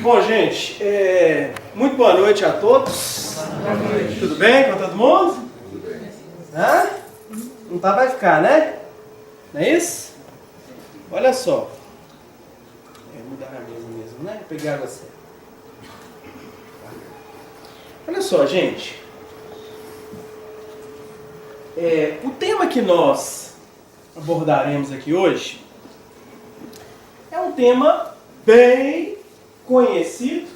Bom, gente, muito boa noite a todos. Boa noite. Tudo bem com todo mundo? Tudo bem. Hã? Não tá, vai ficar, né? Não é isso? Olha só. Mudar a mesa mesmo, né? Vou pegar você. Olha só, gente. O tema que nós abordaremos aqui hoje é um tema bem conhecido,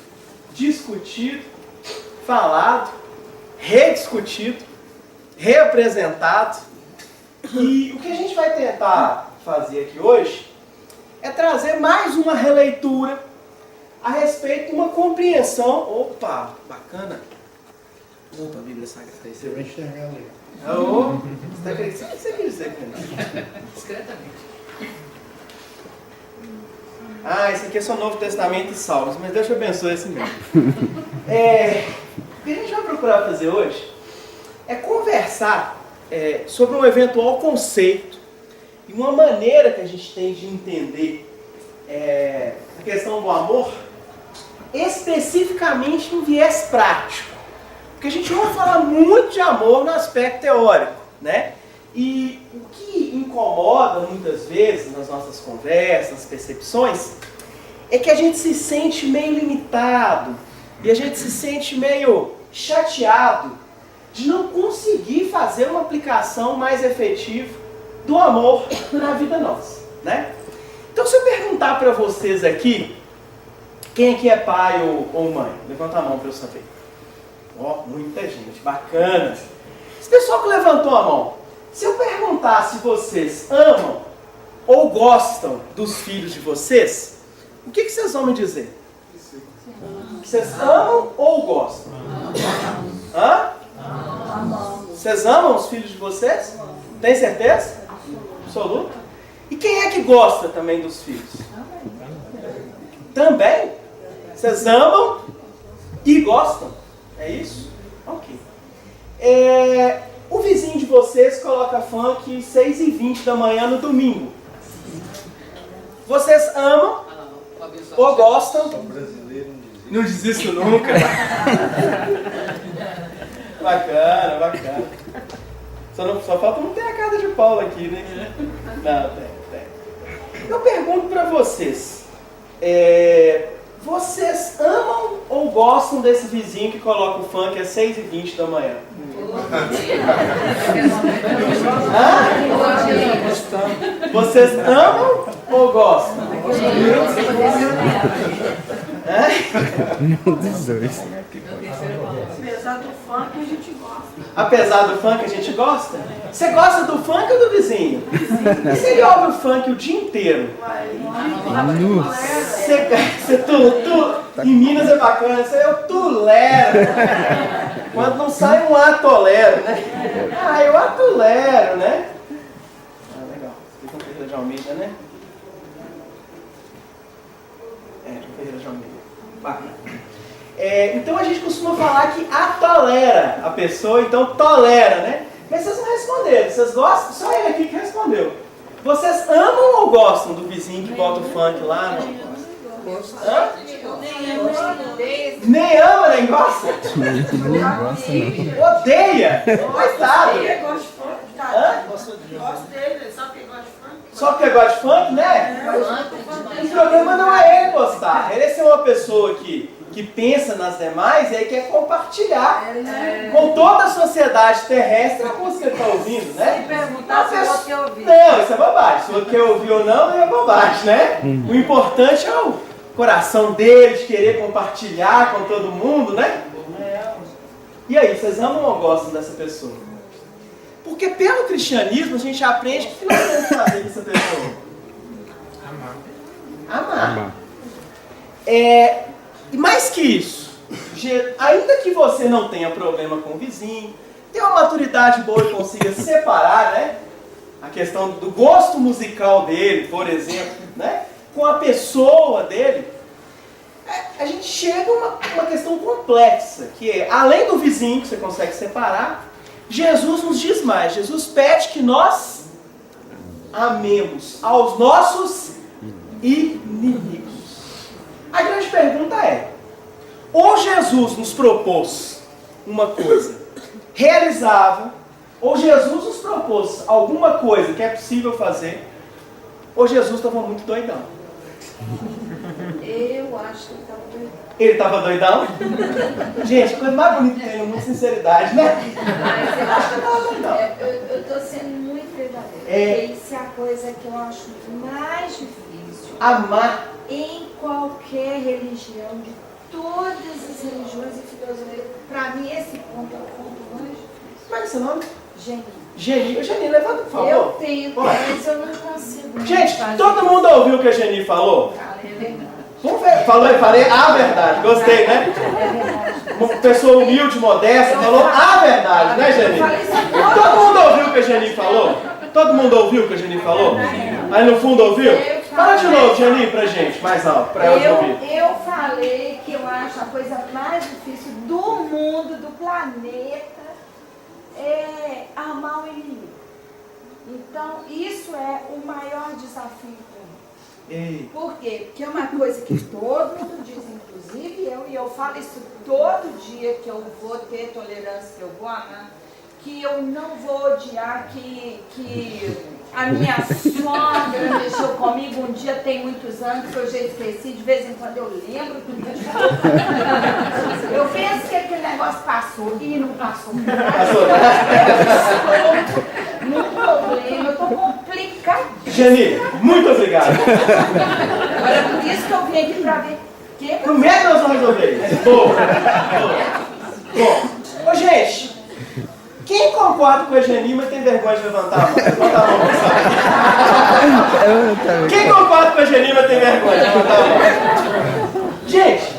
discutido, falado, rediscutido, reapresentado. E o que a gente vai tentar fazer aqui hoje é trazer mais uma releitura a respeito de uma compreensão. Opa, bacana. Opa, Bíblia Sagrada. Você vai enxergar ali. Você quer dizer que Discretamente. Esse aqui é só Novo Testamento e Salmos, mas Deus te abençoe esse mesmo. O que a gente vai procurar fazer hoje é conversar sobre um eventual conceito e uma maneira que a gente tem de entender a questão do amor, especificamente em viés prático. Porque a gente vai falar muito de amor no aspecto teórico, né? E o que incomoda muitas vezes nas nossas conversas, nas percepções, é que a gente se sente meio limitado e a gente se sente meio chateado de não conseguir fazer uma aplicação mais efetiva do amor na vida nossa, né? Então, se eu perguntar para vocês aqui, quem aqui é pai ou mãe? Levanta a mão para eu saber. Muita gente, bacana. Esse pessoal que levantou a mão, se eu perguntar se vocês amam ou gostam dos filhos de vocês, o que vocês vão me dizer? Vocês amam ou gostam? Hã? Vocês amam os filhos de vocês? Tem certeza? Absoluta? E quem é que gosta também dos filhos? Também? Vocês amam e gostam? É isso? Ok. O vizinho de vocês coloca funk 6h20 da manhã no domingo. Vocês amam ou gostam? Não diz isso nunca. Bacana, bacana. Só falta não ter a cara de Paulo aqui, né? Não, tem. Eu pergunto pra vocês. Vocês amam ou gostam desse vizinho que coloca o funk às 6h20 da manhã? Vocês amam ou gostam? Dos dois. Apesar do funk, a gente gosta. Apesar do funk, a gente gosta? Você gosta do funk ou do vizinho? E se ele ouve o funk o dia inteiro? Em Minas é bacana, isso aí eu tolero. Quando não sai um atolero, né? Eu atolero, né? Legal. Você fica com Ferreira de Almeida, né? Com Ferreira de Almeida. Bacana. Então a gente costuma falar que atolera a pessoa, então tolera, né? Mas vocês não responderam, vocês gostam? Só ele aqui que respondeu. Vocês amam ou gostam do vizinho que bota o funk lá? Hã? Nem ama, nem gosta? Odeia? Coitado. Gosto dele, só que gosta de funk. Só porque gosta de funk, né? O problema não é ele gostar. Ele é ser uma pessoa que pensa nas demais e aí quer compartilhar com toda a sociedade terrestre a música que está ouvindo, né? Se perguntar se você quer ouvir. Não, isso é bobagem. Se você quer ouvir ou não, é bobagem, né? O importante é o coração dele, de querer compartilhar com todo mundo, né? E aí, vocês amam ou gostam dessa pessoa? Porque pelo cristianismo a gente aprende que nós temos que fazer com essa pessoa. Amar. E mais que isso, ainda que você não tenha problema com o vizinho, tenha uma maturidade boa e consiga separar, né, a questão do gosto musical dele, por exemplo, né, com a pessoa dele, a gente chega a uma questão complexa, que é, além do vizinho que você consegue separar, Jesus nos diz mais. Jesus pede que nós amemos aos nossos inimigos. A grande pergunta é, Jesus nos propôs uma coisa realizável, ou Jesus nos propôs alguma coisa que é possível fazer, ou Jesus estava muito doidão. Eu acho que ele estava doidão. Ele estava doidão? Gente, coisa mais bonita que tem no mundo, sinceridade, né? Mas eu Acho que ele estava doidão. eu estou sendo muito verdadeira. Porque isso é a coisa que eu acho mais difícil. Amar. Em qualquer religião, de todas as religiões e filosofias, para mim esse ponto é o ponto mais difícil. Como é que é seu nome? Geni. Geni, levanta, por favor. Eu tento, Bora. mas eu não consigo. Gente, fazer. todo mundo ouviu o que a Geni falou? É verdade. Vamos ver. Falei a verdade. Gostei, né? É verdade. Uma pessoa humilde, modesta, falou a verdade, né, Geni? Todo mundo ouviu o que a Geni falou? Todo mundo ouviu o que a Geni falou? Aí no fundo ouviu? Fala de novo, Geni, pra gente, mais alto, pra elas ouvir. Eu falei que eu acho a coisa mais difícil do mundo, do planeta, é amar o inimigo. Então, isso é o maior desafio para mim. Por quê? Porque é uma coisa que todo mundo diz, inclusive eu falo isso todo dia, que eu vou ter tolerância, que eu vou amar, que eu não vou odiar, que a minha sogra mexeu comigo um dia, tem muitos anos, que eu já esqueci, de vez em quando eu lembro que me eu penso que aquele negócio passou e não passou. Eu estou no problema, eu estou complicadíssima. Geni, muito obrigado. Agora é por isso que eu vim aqui para ver. Como é que nós vamos resolver isso? Boa. Bom, ô gente, quem concorda com a Geni, mas tem vergonha de levantar a mão? Levanta a mão, pessoal. Quem concorda com a Geni, mas tem vergonha de levantar a mão? Gente,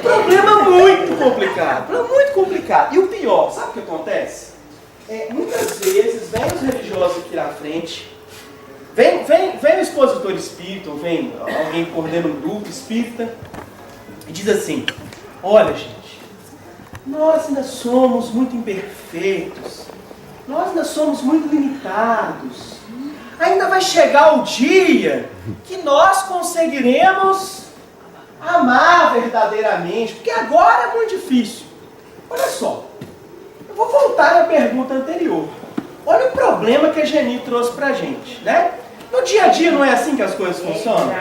problema muito complicado. E o pior, sabe o que acontece? Muitas vezes, vem os religiosos aqui na frente, vem o expositor espírita, ou vem alguém que coordena um grupo espírita, e diz assim, olha gente, nós ainda somos muito imperfeitos, nós ainda somos muito limitados, ainda vai chegar o dia que nós conseguiremos amar verdadeiramente, porque agora é muito difícil. Olha só, eu vou voltar à pergunta anterior. Olha o problema que a Geni trouxe pra gente, né? No dia a dia não é assim que as coisas funcionam?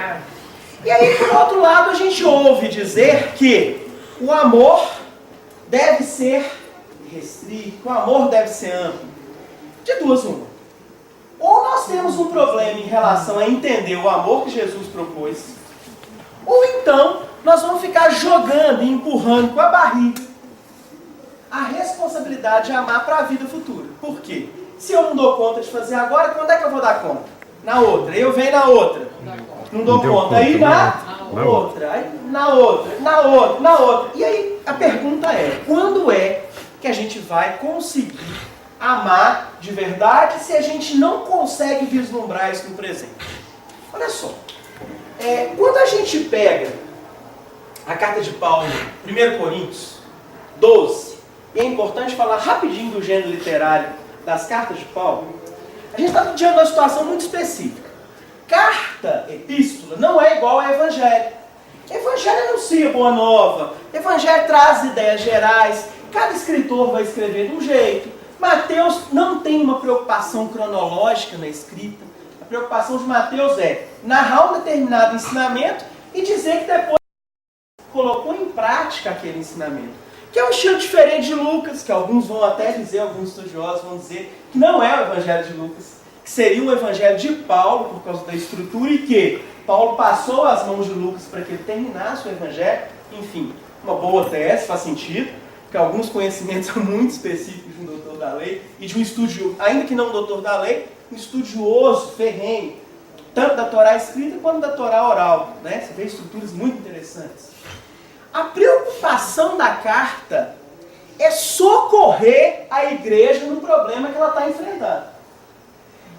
E aí, por outro lado, a gente ouve dizer que o amor deve ser restrito, o amor deve ser amplo. De duas uma. Ou nós temos um problema em relação a entender o amor que Jesus propôs, ou então nós vamos ficar jogando e empurrando com a barriga a responsabilidade de amar para a vida futura. Por quê? Se eu não dou conta de fazer agora, quando é que eu vou dar conta? Na outra. Eu venho na outra. Não dou conta. Aí na outra. Aí na outra. E aí a pergunta é, quando é que a gente vai conseguir amar de verdade se a gente não consegue vislumbrar isso no presente? Olha só. Quando a gente pega a carta de Paulo, 1 Coríntios 12, e é importante falar rapidinho do gênero literário das cartas de Paulo, a gente está diante de uma situação muito específica. Carta, epístola, não é igual ao Evangelho. Evangelho anuncia boa nova, Evangelho traz ideias gerais, cada escritor vai escrever de um jeito. Mateus não tem uma preocupação cronológica na escrita. A preocupação de Mateus é narrar um determinado ensinamento e dizer que depois colocou em prática aquele ensinamento. Que é um estilo diferente de Lucas, que alguns vão até dizer, alguns estudiosos vão dizer que não é o Evangelho de Lucas, que seria um Evangelho de Paulo, por causa da estrutura, e que Paulo passou as mãos de Lucas para que ele terminasse o Evangelho. Enfim, uma boa tese, faz sentido, porque alguns conhecimentos são muito específicos de um doutor da lei, e de um estudioso, ainda que não um doutor da lei, um estudioso, ferrenho, tanto da Torá escrita quanto da Torá oral, né? Você vê estruturas muito interessantes. A preocupação da carta é socorrer a igreja no problema que ela está enfrentando.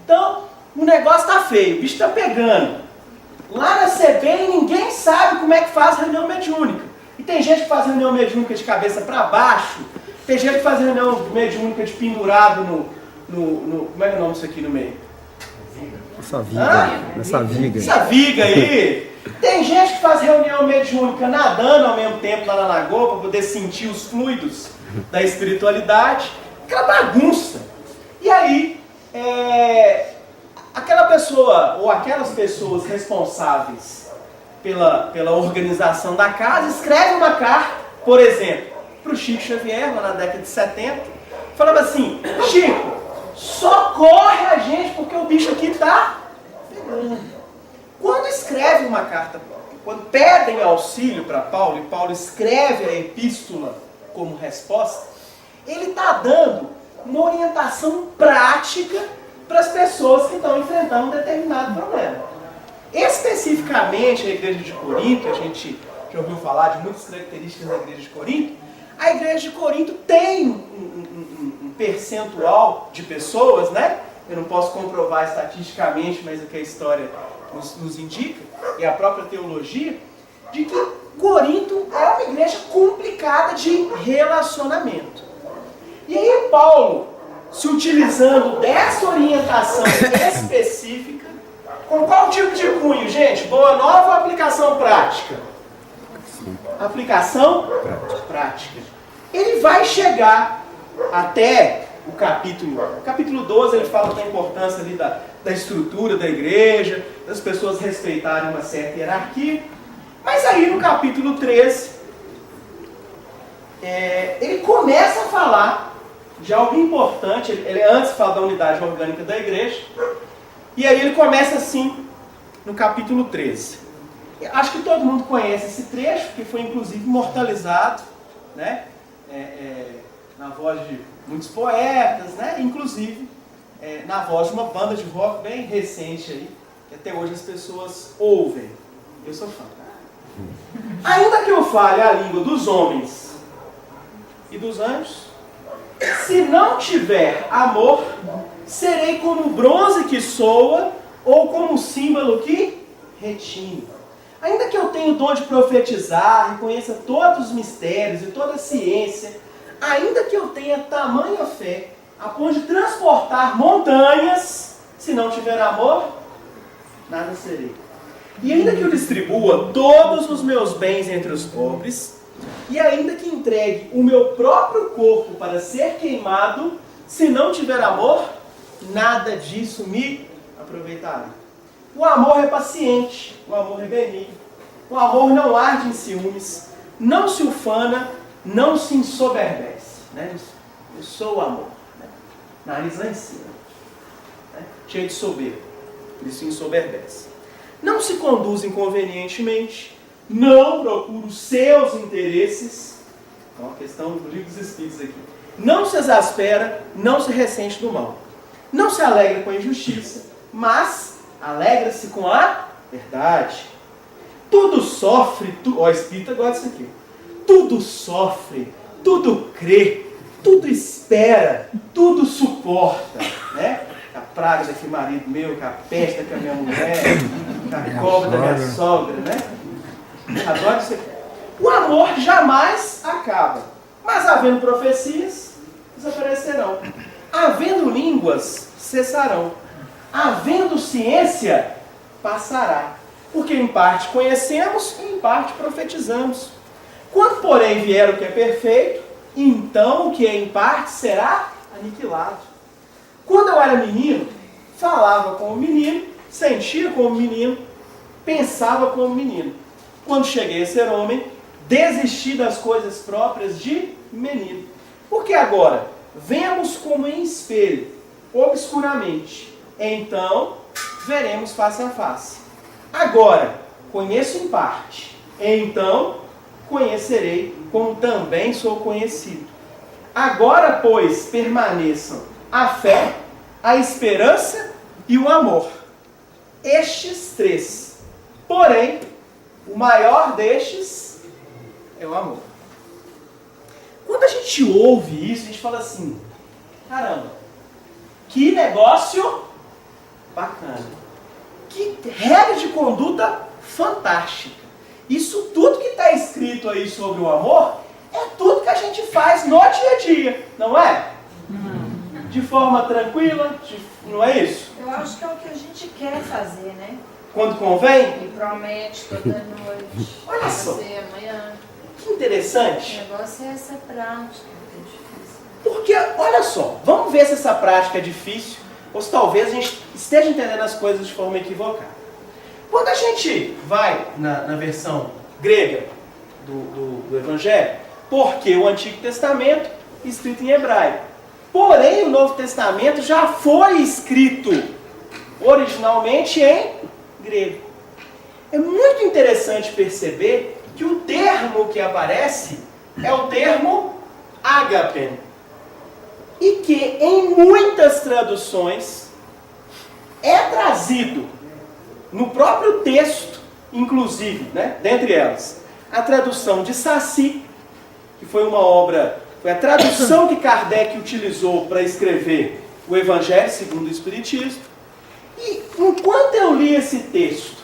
Então, o negócio está feio, o bicho está pegando. Lá na CBN ninguém sabe como é que faz reunião mediúnica. E tem gente que faz reunião mediúnica de cabeça para baixo, tem gente que faz reunião mediúnica de pendurado no como é que é o nome disso aqui no meio? Essa viga. Essa viga aí. Tem gente que faz reunião mediúnica mediúnica nadando ao mesmo tempo lá na lagoa para poder sentir os fluidos da espiritualidade, aquela bagunça. E aí, aquela pessoa ou aquelas pessoas responsáveis pela organização da casa escrevem uma carta, por exemplo, para o Chico Xavier, lá na década de 70, falando assim: Chico, socorre a gente porque o bicho aqui está pegando. Quando escreve uma carta, quando pedem auxílio para Paulo, e Paulo escreve a epístola como resposta, ele está dando uma orientação prática para as pessoas que estão enfrentando um determinado problema. Especificamente a igreja de Corinto, a gente já ouviu falar de muitas características da igreja de Corinto. A igreja de Corinto tem um percentual de pessoas, né? Eu não posso comprovar estatisticamente, mas o que a história nos indica, e a própria teologia, de que Corinto é uma igreja complicada de relacionamento. E aí Paulo, se utilizando dessa orientação específica, com qual tipo de cunho, gente? Boa nova ou aplicação prática? Aplicação prática. Ele vai chegar até o capítulo 12, ele fala da importância ali da estrutura da igreja, das pessoas respeitarem uma certa hierarquia. Mas aí no capítulo 13, ele começa a falar de algo importante. Ele antes fala da unidade orgânica da igreja, e aí ele começa assim, no capítulo 13. Acho que todo mundo conhece esse trecho, que foi inclusive imortalizado, né? Na voz de muitos poetas, né? Inclusive na voz de uma banda de rock bem recente aí, que até hoje as pessoas ouvem. Eu sou fã. Ainda que eu fale a língua dos homens e dos anjos, se não tiver amor, serei como bronze que soa ou como símbolo que retine. Ainda que eu tenha o dom de profetizar e conheça todos os mistérios e toda a ciência, ainda que eu tenha tamanha fé a ponto de transportar montanhas, se não tiver amor, nada serei. E ainda que eu distribua todos os meus bens entre os pobres, e ainda que entregue o meu próprio corpo para ser queimado, se não tiver amor, nada disso me aproveitará. O amor é paciente, o amor é benigno, o amor não arde em ciúmes, não se ufana, não se ensoberbece. Né? Eu sou o amor. Né? Nariz lá em cima. Né? Cheio de soberba. Isso ensoberbece. Não se conduz inconvenientemente, não procura os seus interesses. É uma questão do livro dos Espíritos aqui. Não se exaspera, não se ressente do mal. Não se alegra com a injustiça, mas alegra-se com a verdade. Tudo sofre, o Espírita gosta disso aqui. Tudo sofre, tudo crê, tudo espera, tudo suporta. Né? A praga daquele marido meu, com a peste da minha mulher, com a cobra da minha sogra, né? Adoro isso aqui. O amor jamais acaba, mas havendo profecias, desaparecerão. Havendo línguas, cessarão. Havendo ciência, passará. Porque em parte conhecemos e em parte profetizamos. Quando, porém, vier o que é perfeito, então o que é em parte será aniquilado. Quando eu era menino, falava como menino, sentia como menino, pensava como menino. Quando cheguei a ser homem, desisti das coisas próprias de menino. Porque agora, vemos como em espelho, obscuramente. Então, veremos face a face. Agora, conheço em parte. Então, conhecerei como também sou conhecido. Agora, pois, permaneçam a fé, a esperança e o amor. Estes três. Porém, o maior destes é o amor. Quando a gente ouve isso, a gente fala assim: caramba, que negócio bacana. Que regra de conduta fantástica. Isso tudo que está escrito aí sobre o amor é tudo que a gente faz no dia a dia, não é? De forma tranquila, não é isso? Eu acho que é o que a gente quer fazer, né? quando convém? E promete toda noite. Olha só. Fazer amanhã. Que interessante. O negócio é essa prática, que é difícil. Porque, olha só, vamos ver se essa prática é difícil ou se talvez a gente esteja entendendo as coisas de forma equivocada. Quando a gente vai na versão grega do Evangelho, porque o Antigo Testamento é escrito em hebraico. Porém, o Novo Testamento já foi escrito originalmente em grego. É muito interessante perceber que o termo que aparece é o termo ágapen. E que em muitas traduções é trazido no próprio texto, inclusive, né, dentre elas, a tradução de Saci, que foi uma obra, foi a tradução que Kardec utilizou para escrever o Evangelho segundo o Espiritismo. E enquanto eu li esse texto,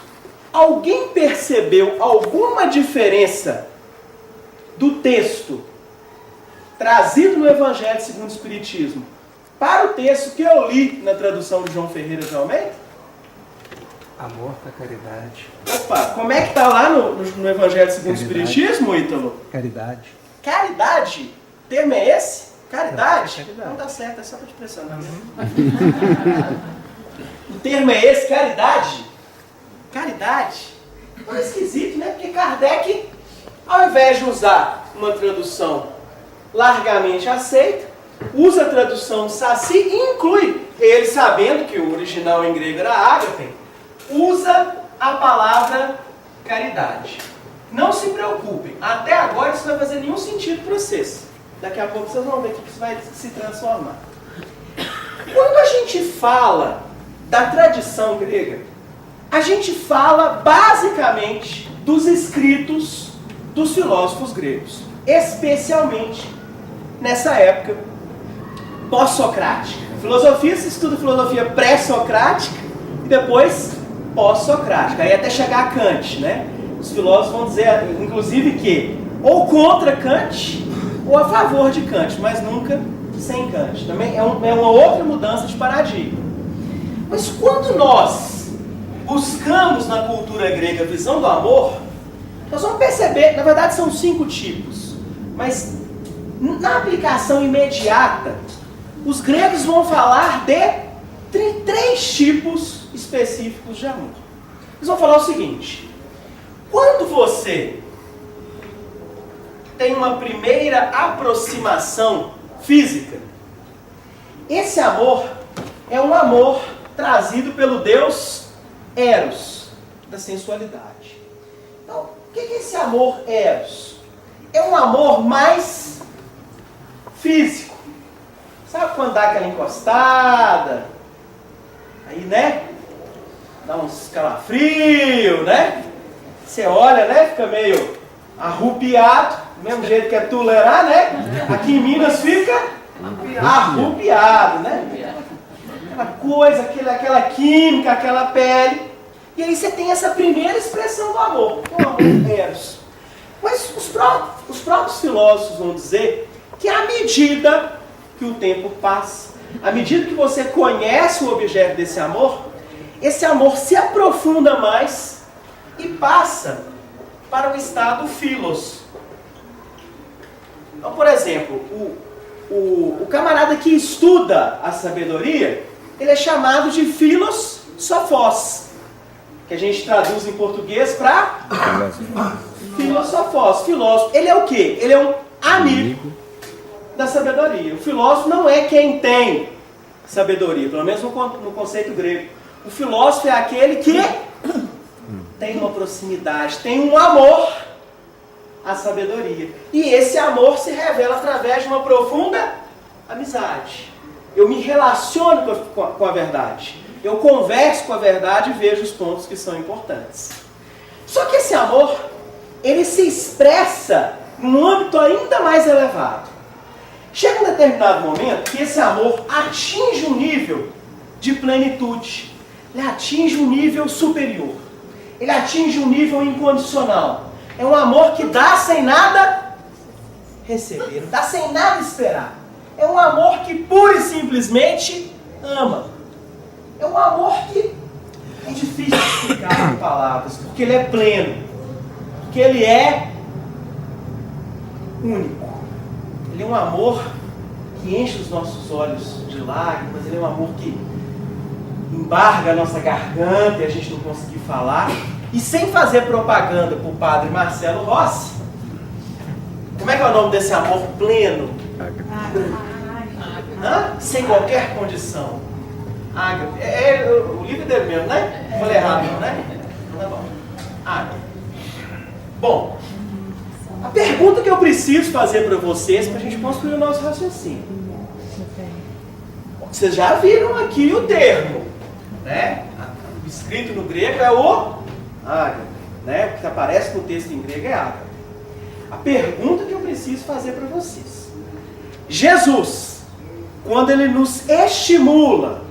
alguém percebeu alguma diferença do texto trazido no Evangelho segundo o Espiritismo para o texto que eu li na tradução de João Ferreira de Almeida? Amor da caridade. Opa, como é que está lá no Evangelho segundo o Espiritismo, Ítalo? Caridade. Caridade? O termo é esse? Caridade? Caridade. Não dá certo, é só para te pressionar. O termo é esse, caridade? Caridade? É esquisito, né? Porque Kardec, ao invés de usar uma tradução largamente aceita, usa a tradução Saci e inclui, ele sabendo que o original em grego era ágape, usa a palavra caridade. Não se preocupem, até agora isso não vai fazer nenhum sentido para vocês. Daqui a pouco vocês vão ver que isso vai se transformar. Quando a gente fala da tradição grega, a gente fala basicamente dos escritos dos filósofos gregos, especialmente nessa época pós-socrática. Filosofia se estuda filosofia pré-socrática e depois pós-socrática, aí até chegar a Kant, né? Os filósofos vão dizer, inclusive, que ou contra Kant ou a favor de Kant, mas nunca sem Kant. Também é uma outra mudança de paradigma. Mas quando nós buscamos na cultura grega a visão do amor, nós vamos perceber, na verdade são 5 tipos, mas na aplicação imediata, os gregos vão falar de 3 tipos específicos de amor. Eles vão falar o seguinte: quando você tem uma primeira aproximação física, esse amor é um amor trazido pelo Deus Eros, da sensualidade. Então, o que é esse amor Eros? É um amor mais físico. Sabe quando dá aquela encostada? Aí, né? Dá uns calafrio, né? Você olha, né? Fica meio arrupiado, do mesmo jeito que é Tulerá, né? Aqui em Minas fica arrupiado, né? Aquela coisa, aquela química, aquela pele. E aí você tem essa primeira expressão do amor, o amor Eros. Mas os próprios filósofos vão dizer que à medida que o tempo passa, à medida que você conhece o objeto desse amor, esse amor se aprofunda mais e passa para o estado philos. Então, por exemplo, o camarada que estuda a sabedoria, ele é chamado de philos sophos, que a gente traduz em português para filosofos, filósofo. Ele é o quê? Ele é um amigo da sabedoria. O filósofo não é quem tem sabedoria, pelo menos no conceito grego. O filósofo é aquele que tem uma proximidade, tem um amor à sabedoria. E esse amor se revela através de uma profunda amizade. Eu me relaciono com a verdade. Eu converso com a verdade e vejo os pontos que são importantes. Só que esse amor, ele se expressa num âmbito ainda mais elevado. Chega um determinado momento que esse amor atinge um nível de plenitude. Ele atinge um nível superior. Ele atinge um nível incondicional. É um amor que dá sem nada receber, dá sem nada esperar. É um amor que pura e simplesmente ama. É um amor que É difícil explicar em palavras, porque ele é pleno, porque ele é único. Ele é um amor que enche os nossos olhos de lágrimas, ele é um amor que embarga a nossa garganta e a gente não conseguir falar. E sem fazer propaganda para o padre Marcelo Rossi, como é que é o nome desse amor pleno? Sem qualquer condição. Ágape. O livro dele mesmo, né? Falei errado, não, né? Tá bom. Ágape. Bom, a pergunta que eu preciso fazer para vocês, para a gente construir o nosso raciocínio. Vocês já viram aqui o termo, né? O escrito no grego é o ágape, né? O que aparece no texto em grego é ágape. A pergunta que eu preciso fazer para vocês: Jesus, quando ele nos estimula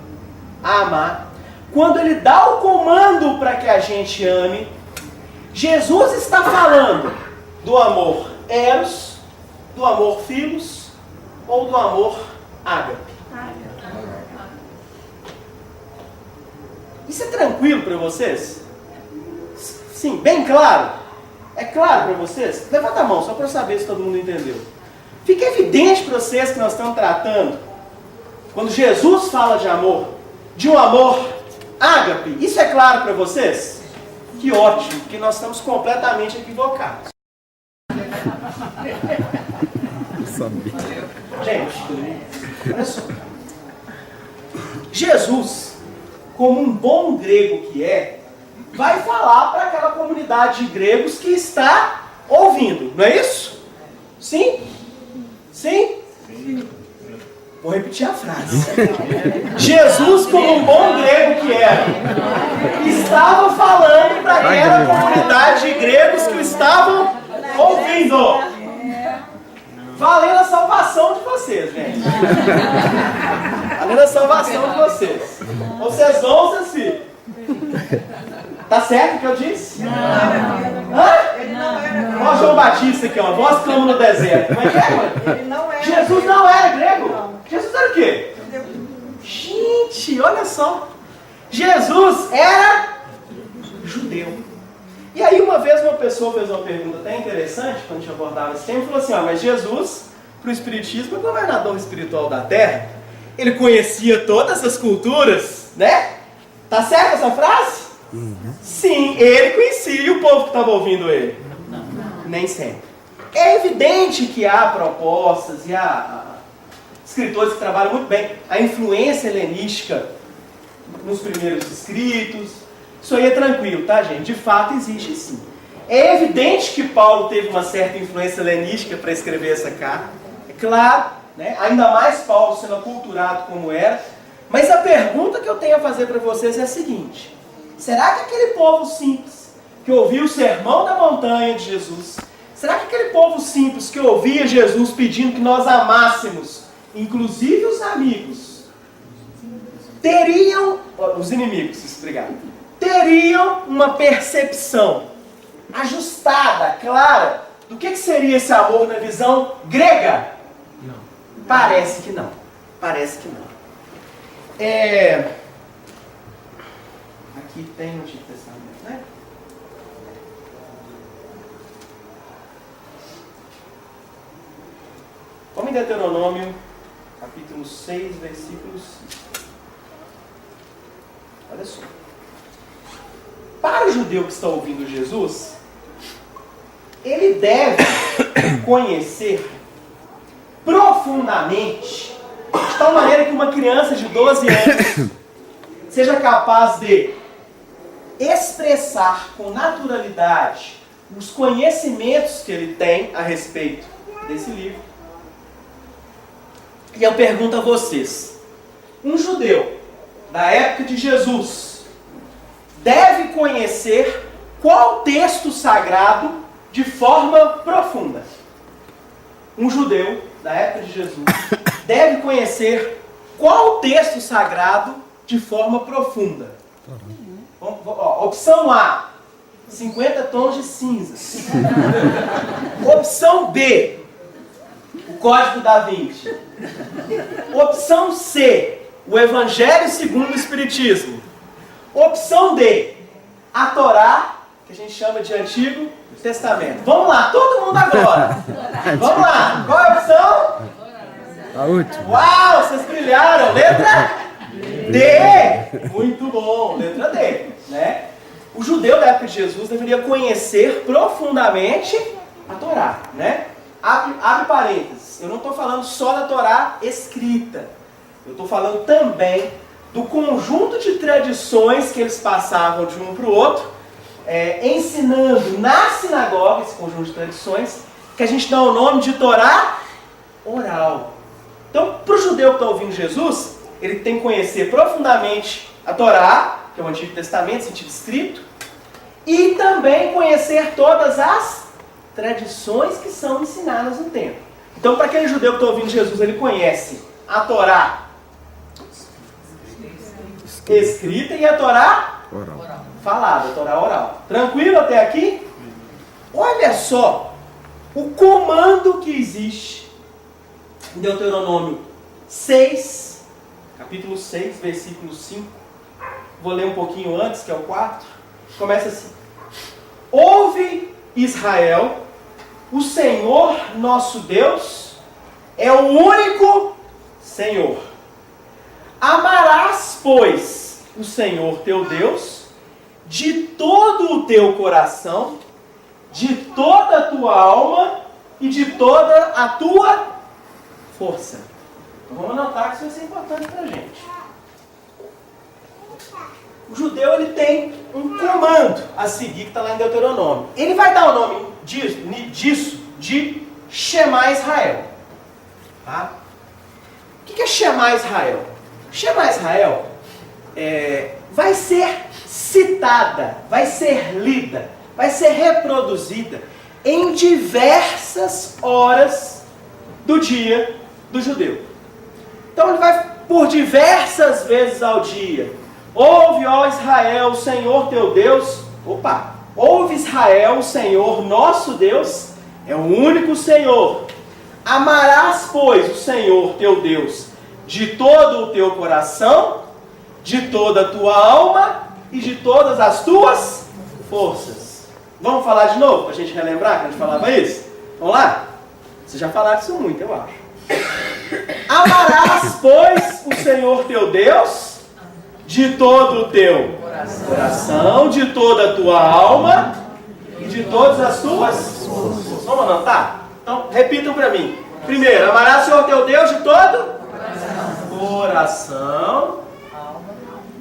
a amar, quando ele dá o comando para que a gente ame, Jesus está falando do amor eros, do amor philos ou do amor ágape? Isso é tranquilo para vocês? Sim, bem claro? É claro para vocês? Levanta a mão, só para eu saber se todo mundo entendeu. Fica evidente para vocês que nós estamos tratando, quando Jesus fala de amor, de um amor ágape. Isso é claro para vocês? Que ótimo, porque nós estamos completamente equivocados. Gente, olha só. Jesus, como um bom grego que é, vai falar para aquela comunidade de gregos que está ouvindo, não é isso? Sim? Sim? Sim. Vou repetir a frase. Jesus, como um bom grego que era, estava falando para aquela comunidade de gregos que o estavam ouvindo. Valendo a salvação de vocês, gente. Valendo a salvação de vocês. Vocês vão, vocês ficam. Tá certo o que eu disse? Hã? Ele não era. Olha o João Batista aqui, ó. Voz clama no deserto. Como é que é, mano? Ele não era. Jesus não era grego. Jesus era o quê? Gente, olha só. Jesus era judeu. E aí uma vez uma pessoa fez uma pergunta até interessante, quando a gente abordava esse tema, falou assim, mas Jesus, para o Espiritismo, é governador espiritual da Terra. Ele conhecia todas as culturas, né? Tá certo essa frase? Sim, ele conhecia. E o povo que estava ouvindo ele? Não. Nem sempre. É evidente que há propostas e há escritores que trabalham muito bem a influência helenística nos primeiros escritos. Isso aí é tranquilo, tá, gente? De fato existe sim. É evidente que Paulo teve uma certa influência helenística para escrever essa carta. É claro, né? Ainda mais Paulo sendo aculturado como era. Mas a pergunta que eu tenho a fazer para vocês é a seguinte: será que aquele povo simples que ouvia o sermão da montanha de Jesus, será que aquele povo simples que ouvia Jesus pedindo que nós amássemos, inclusive os amigos, teriam, os inimigos, obrigado, teriam uma percepção ajustada, clara, do que seria esse amor na visão grega? Não. Parece que não. Parece que não. Aqui tem o Antigo Testamento, né? Vamos em Deuteronômio, capítulo 6, versículo 5. Olha só. Para o judeu que está ouvindo Jesus, ele deve conhecer profundamente, de tal maneira que uma criança de 12 anos seja capaz de expressar com naturalidade os conhecimentos que ele tem a respeito desse livro. E eu pergunto a vocês, um judeu da época de Jesus deve conhecer qual texto sagrado de forma profunda? Um judeu da época de Jesus deve conhecer qual texto sagrado de forma profunda? Opção A, 50 tons de cinzas. Opção B, o Código da Vinci. Opção C, o Evangelho segundo o Espiritismo. Opção D, a Torá, que a gente chama de Antigo Testamento. Vamos lá, todo mundo agora. Vamos lá, qual é a opção? A última. Uau, vocês brilharam. Letra D. Muito bom, letra D. Né? O judeu da época de Jesus deveria conhecer profundamente a Torá. Né? Abre parênteses. Eu não estou falando só da Torá escrita. Eu estou falando também do conjunto de tradições que eles passavam de um para o outro, ensinando na sinagoga, esse conjunto de tradições, que a gente dá o nome de Torá oral. Então, para o judeu que está ouvindo Jesus, ele tem que conhecer profundamente a Torá, que é o Antigo Testamento, sentido escrito, e também conhecer todas as tradições que são ensinadas no templo. Então, para aquele judeu que está ouvindo Jesus, ele conhece a Torá escrita e a Torá falada, a Torá oral. Tranquilo até aqui? Olha só o comando que existe em Deuteronômio 6, capítulo 6, versículo 5. Vou ler um pouquinho antes, que é o 4. Começa assim: Ouve, Israel, o Senhor nosso Deus é o único Senhor. Amarás, pois, o Senhor teu Deus de todo o teu coração, de toda a tua alma e de toda a tua força. Então vamos anotar que isso vai ser importante para a gente. O judeu ele tem um comando a seguir que está lá em Deuteronômio. Ele vai dar o nome disso de Shema Israel. Tá? O que é Shema Israel? Shema Israel vai ser citada, vai ser lida, vai ser reproduzida em diversas horas do dia do judeu. Então ele vai por diversas vezes ao dia. Ouve, ó Israel, o Senhor teu Deus. Ouve Israel, o Senhor nosso Deus é o único Senhor. Amarás, pois, o Senhor teu Deus de todo o teu coração, de toda a tua alma e de todas as tuas forças. Vamos falar de novo, para a gente relembrar que a gente falava isso? Vamos lá? Vocês já falaram isso muito, eu acho. Amarás, pois, o Senhor teu Deus de todo o teu coração, de toda a tua alma e de todas as tuas forças. Vamos anotar? Então, repitam para mim. Primeiro, amarás o Senhor teu Deus de todo coração,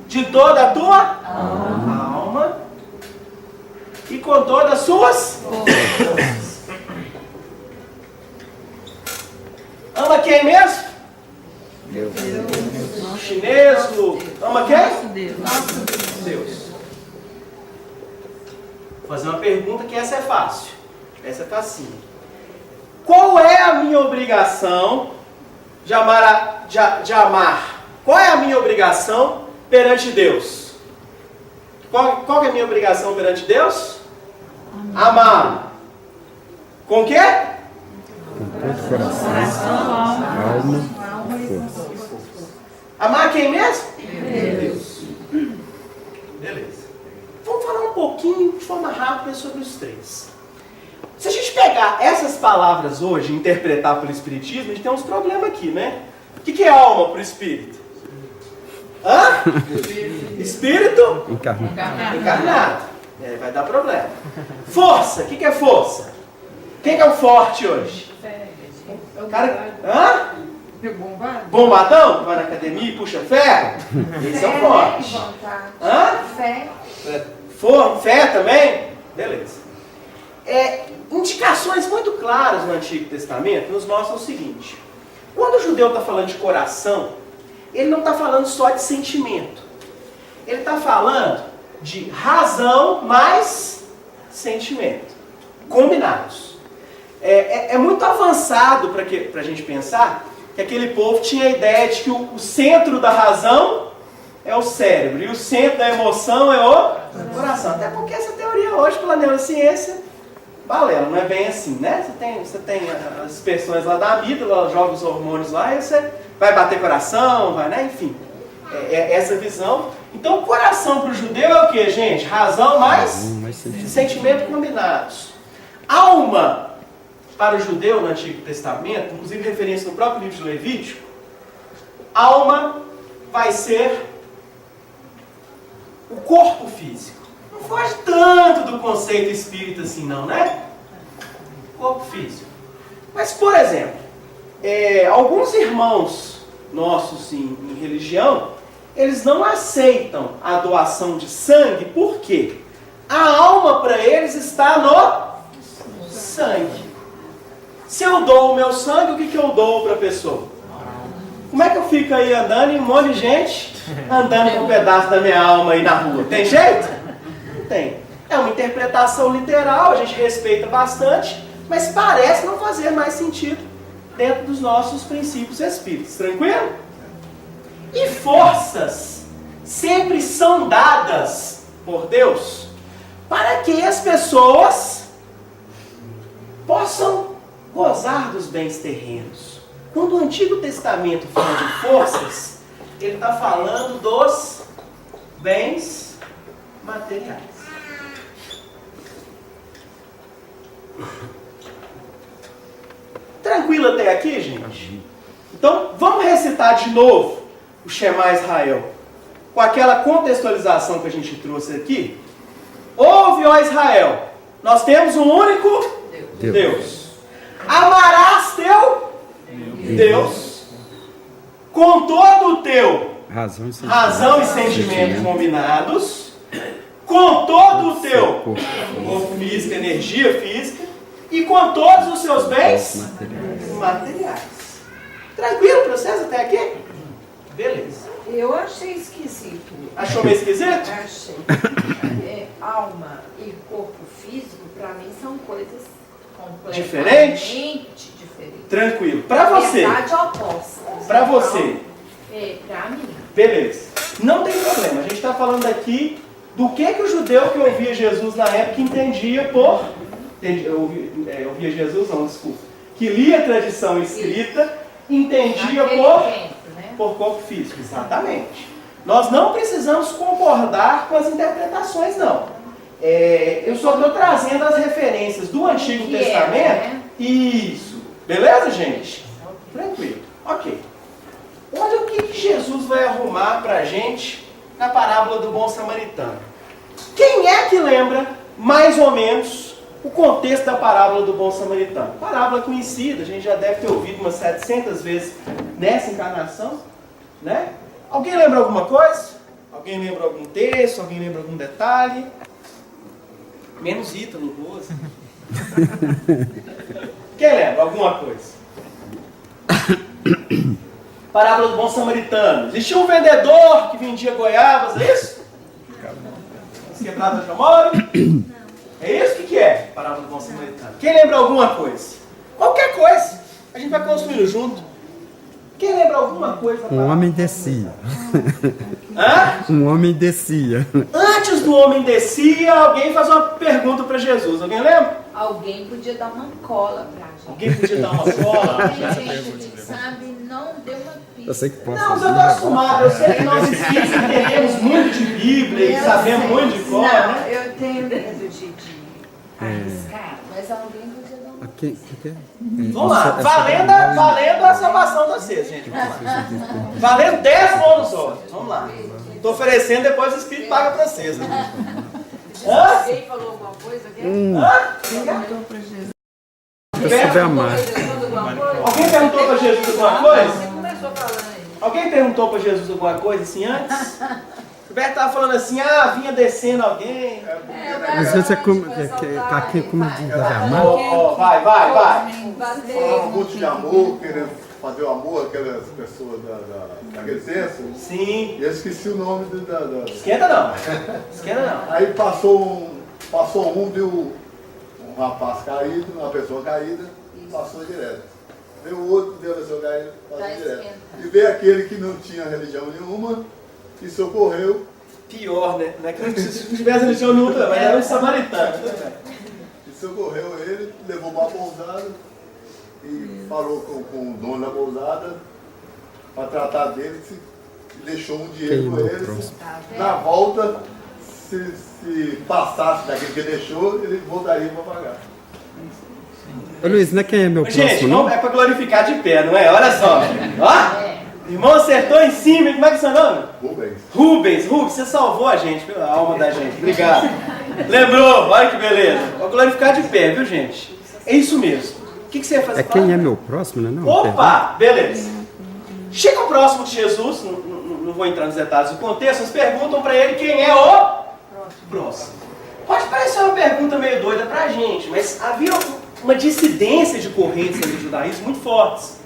de toda a tua alma e com todas as suas forças. Ama quem mesmo? Deus. O chinês, ama quem? Deus. Vou fazer uma pergunta que essa é fácil. Essa é facinho. Qual é a minha obrigação de amar? Qual é a minha obrigação perante Deus? Qual é a minha obrigação perante Deus? Amar. Com o quê? Com todo o coração, alma e força. Amar quem mesmo? Deus. Beleza. Vamos falar um pouquinho de forma rápida sobre os três. Se a gente pegar essas palavras hoje e interpretar pelo Espiritismo, a gente tem uns problemas aqui, né? O que é alma para o Espírito? Hã? Espírito? Encarnado. Vai dar problema. Força. O que é força? Quem é o forte hoje? Cara, hã? Bombadão? Que vai na academia e puxa ferro? Esse é o forte. Hã? Fé. Fé também? Beleza. Indicações muito claras no Antigo Testamento nos mostram o seguinte: quando o judeu está falando de coração, ele não está falando só de sentimento. Ele está falando de razão mais sentimento, combinados. É muito avançado para a gente pensar que aquele povo tinha a ideia de que o centro da razão é o cérebro e o centro da emoção é o coração. Até porque essa teoria hoje, pela neurociência, balela, não é bem assim, né? Você tem as expressões lá da amígdala, ela joga os hormônios lá e você vai bater coração, vai, né? Enfim, essa visão. Então, coração para o judeu é o que, gente? Razão mais sentimento. sentimento combinados. Alma para o judeu no Antigo Testamento, inclusive referência no próprio livro de Levítico, alma vai ser o corpo físico. Não foge tanto do conceito espírita assim não, né? Corpo físico. Mas, por exemplo, alguns irmãos nossos em religião, eles não aceitam a doação de sangue, por quê? A alma para eles está no sangue. Se eu dou o meu sangue, o que eu dou para a pessoa? Como é que eu fico aí andando e um monte de gente andando com um pedaço da minha alma aí na rua? Tem jeito? Não tem. É uma interpretação literal, a gente respeita bastante, mas parece não fazer mais sentido dentro dos nossos princípios espíritas. Tranquilo? E forças sempre são dadas por Deus para que as pessoas possam gozar dos bens terrenos. Quando o Antigo Testamento fala de forças, ele está falando dos bens materiais. Tranquilo até aqui, gente? Então, vamos recitar de novo o Shema Israel, com aquela contextualização que a gente trouxe aqui. Ouve, ó Israel, nós temos um único Deus. Amarás teu Deus com todo o teu razão e sentimento combinados, com todo o teu corpo físico, energia física, e com todos os seus bens materiais. Tranquilo para vocês até aqui? Beleza. Eu achei esquisito. Achou meio esquisito? Achei. Alma e corpo físico, para mim, são coisas completamente diferentes. Tranquilo. Para você. Verdade oposta. Para você. Para mim. Beleza. Não tem problema. A gente está falando aqui do que o judeu que ouvia Jesus na época entendia por... ouvia Jesus, não, desculpa. Que lia a tradição escrita, entendia por corpo físico. Exatamente. Nós não precisamos concordar com as interpretações, não. Eu só estou trazendo as referências do Antigo Testamento. Isso. Beleza, gente? Tranquilo. Ok. Olha o que Jesus vai arrumar para a gente na parábola do bom samaritano. Quem é que lembra, mais ou menos, o contexto da parábola do bom samaritano? Parábola conhecida, a gente já deve ter ouvido umas 700 vezes nessa encarnação, né? Alguém lembra alguma coisa? Alguém lembra algum texto? Alguém lembra algum detalhe? Menos Ítalo, Rose. Quem lembra alguma coisa? Parábola do bom samaritano. Existia um vendedor que vendia goiabas, é isso? As quebradas de Amora? É isso? O que é? Parábola do bom samaritano. Quem lembra alguma coisa? Qualquer coisa. A gente vai construindo junto. Quem lembra alguma coisa? Um homem descia. Hã? Um homem descia. Antes do homem descia, alguém faz uma pergunta para Jesus. Alguém lembra? Alguém podia dar uma cola pra gente. Alguém podia dar uma cola? Tem gente que sabe, não deu uma pista. Eu sei que posso. Não, mas eu estou acostumado. Eu sei que nós espíritos entendemos muito de Bíblia e sabemos muito de cor, né? Eu tenho medo de arriscar, mas alguém podia dar uma pista. Vamos lá. Valendo a salvação de vocês, gente. Vamos lá. Valendo 10 bônus horas. Vamos lá. Estou oferecendo, depois o Espírito paga para vocês. Né? Alguém falou alguma coisa? Perguntou para Jesus. Alguém perguntou para Jesus alguma coisa? Você começou falando aí. Alguém perguntou para Jesus alguma coisa assim antes? O Roberto estava falando assim, vinha descendo alguém. Às vezes é como aqui como diz amar. Vai. Falar muito de amor, querendo fazer o amor àquelas pessoas daquele censo. Sim. E eu esqueci o nome da... Esquenta não. Aí passou viu um rapaz caído, uma pessoa caída, passou direto. Veio o outro, deu a pessoa caída, passou direto. E veio aquele que não tinha religião nenhuma e socorreu. Pior, né? Não é que não tivesse religião nenhuma, mas era um samaritano. E socorreu ele, levou para a pousada e falou com o dono da pousada para tratar dele, deixou um dinheiro com eles. Na volta, se passasse daquele que deixou, ele voltaria para pagar. Ô Luiz, não é quem é meu próximo, Gente, não? é para glorificar de pé, não é? Olha só. Ó, irmão acertou em cima. Como é que é seu nome? Rubens, você salvou a gente, a alma da gente. Obrigado. Lembrou? Olha que beleza. Para glorificar de pé, viu, gente? É isso mesmo. O que você ia fazer? É quem é meu próximo, né? Não, opa, beleza. Chega o próximo de Jesus, não vou entrar nos detalhes do contexto, mas perguntam para ele quem é o próximo. Pode parecer uma pergunta meio doida para a gente, mas havia uma dissidência de correntes do judaísmo muito fortes.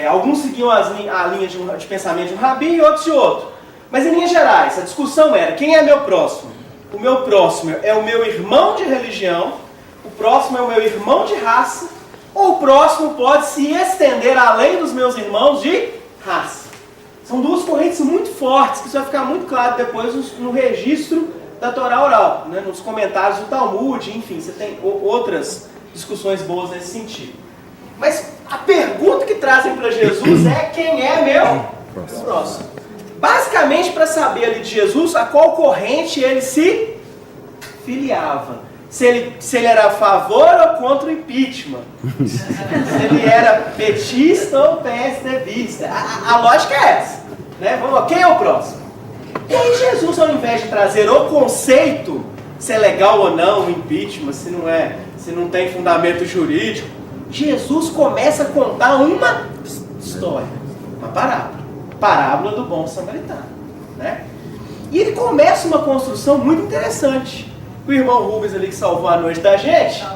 Alguns seguiam a linha de pensamento de um rabi e outros de outro. Mas em linhas gerais, a discussão era: quem é meu próximo? O meu próximo é o meu irmão de religião, o próximo é o meu irmão de raça, ou o próximo pode se estender além dos meus irmãos de raça. São duas correntes muito fortes, que isso vai ficar muito claro depois no registro da Torá oral, né? Nos comentários do Talmud, enfim, você tem outras discussões boas nesse sentido. Mas a pergunta que trazem para Jesus é: quem é meu próximo? Basicamente, para saber ali de Jesus, a qual corrente ele se filiava. Se ele era a favor ou contra o impeachment. Se ele era petista ou PSDBista. A lógica é essa. Né? Vamos lá, quem é o próximo? E aí Jesus, ao invés de trazer o conceito, se é legal ou não o impeachment, se não tem fundamento jurídico, Jesus começa a contar uma história, uma parábola do bom samaritano. Né? E ele começa uma construção muito interessante. O irmão Rubens ali que salvou a noite da gente,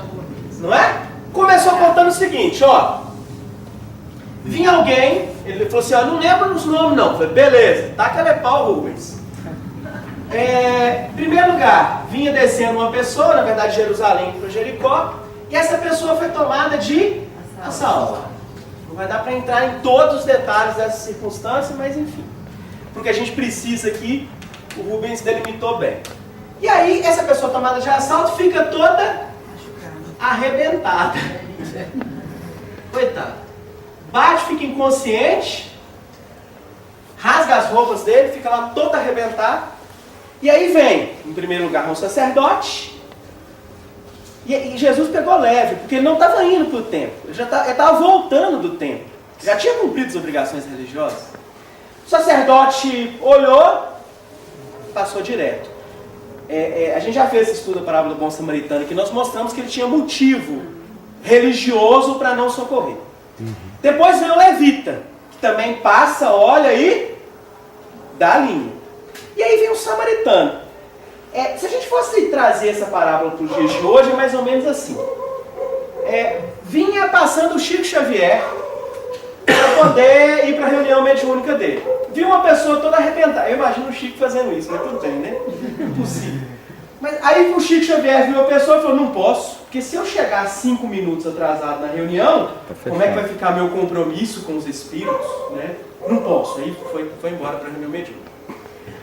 não é? Começou contando o seguinte, ó. Vinha alguém, ele falou assim, ó, não lembro os nomes não. Eu falei, beleza, taca a pau, Rubens. Em primeiro lugar, vinha descendo uma pessoa, na verdade Jerusalém para Jericó, e essa pessoa foi tomada de assalto. Não vai dar para entrar em todos os detalhes dessa circunstância, mas enfim. Porque a gente precisa aqui, o Rubens delimitou bem. E aí, essa pessoa tomada de assalto fica toda arrebentada. Coitada. Bate, fica inconsciente, rasga as roupas dele, fica lá todo arrebentado. E aí vem, em primeiro lugar, um sacerdote. E Jesus pegou leve, porque ele não estava indo para o templo. Ele estava voltando do templo. Já tinha cumprido as obrigações religiosas. O sacerdote olhou, passou direto. A gente já fez esse estudo da parábola do bom samaritano, que nós mostramos que ele tinha motivo religioso para não socorrer. Depois vem o levita, que também passa, olha e dá a linha. E aí vem o samaritano. Se a gente fosse trazer essa parábola para os dias de hoje, é mais ou menos assim. Vinha passando o Chico Xavier para poder ir para a reunião mediúnica dele. Viu uma pessoa toda arrebentada. Eu imagino o Chico fazendo isso, mas tudo bem, né? Impossível. Mas aí o Chico Xavier viu a pessoa e falou, não posso, porque se eu chegar 5 minutos atrasado na reunião, como é que vai ficar meu compromisso com os espíritos? Né? Não posso. Aí foi embora para a reunião mediúnica.